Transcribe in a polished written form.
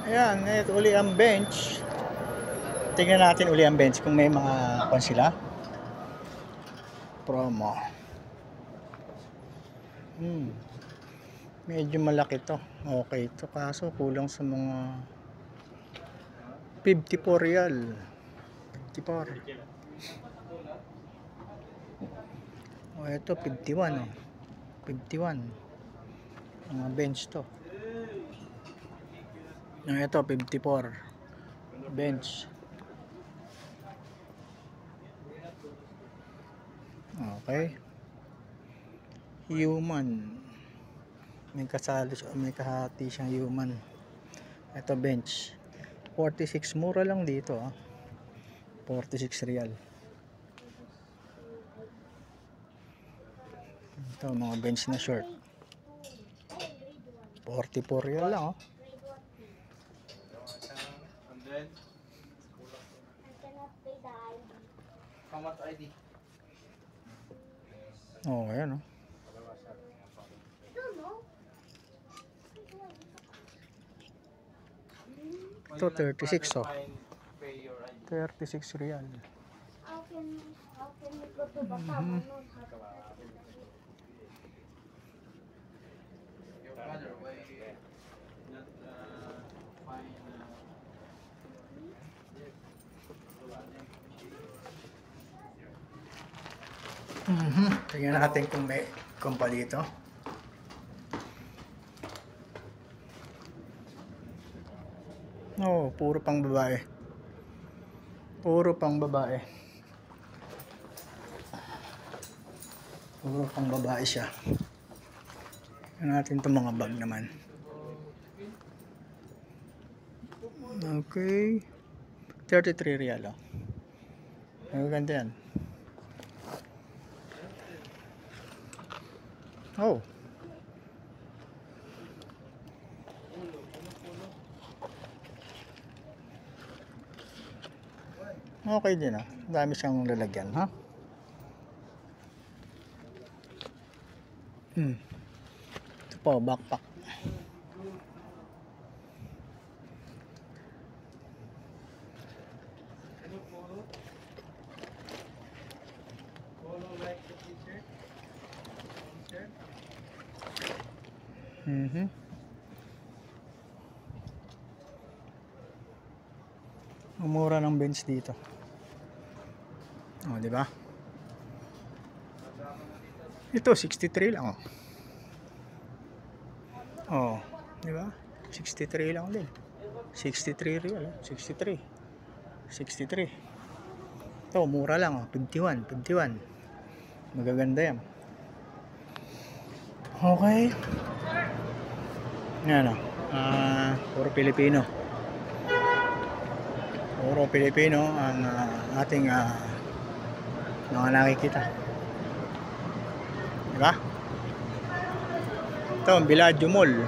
Ayan, ito uli ang bench. Tingnan natin uli ang bench kung may mga kung sila. Promo. Medyo malaki to. Okay to, kaso kulang sa mga 54 real. 54. Oh, ito 51 oh. 51. Mga bench to. Ito 54. Bench. Okay. Human. May kasali siya, may kahati siyang human. Ito bench. 46, mura lang dito ah. 46 real. Ito mga bench na short. 44 real lang oh. Oh, ayan oh. Ito 36 oh. 36 real. How can we go to Batam? Tingnan natin kung may kumpa dito. Oh, puro pang babae. Puro pang babae. Puro pang babae siya. Tingnan natin itong mga bag naman. Okay. 33 real oh. Maganda yan. Oh. Okay din ah. Dami siyang lalagyan ha. Ito po, backpack. Umura ng bench dito. Oh, di ba? Ito 63 lang oh. Oh, di ba? 63 lang din. 63 real, 63. 63. Ito, mura lang oh. 51, 51. Magaganda yan. Okay. Yan oh. Puro Pilipino. Puro Pilipino ang ating mga nakikita. Diba? Ito ang Villaggio Mall.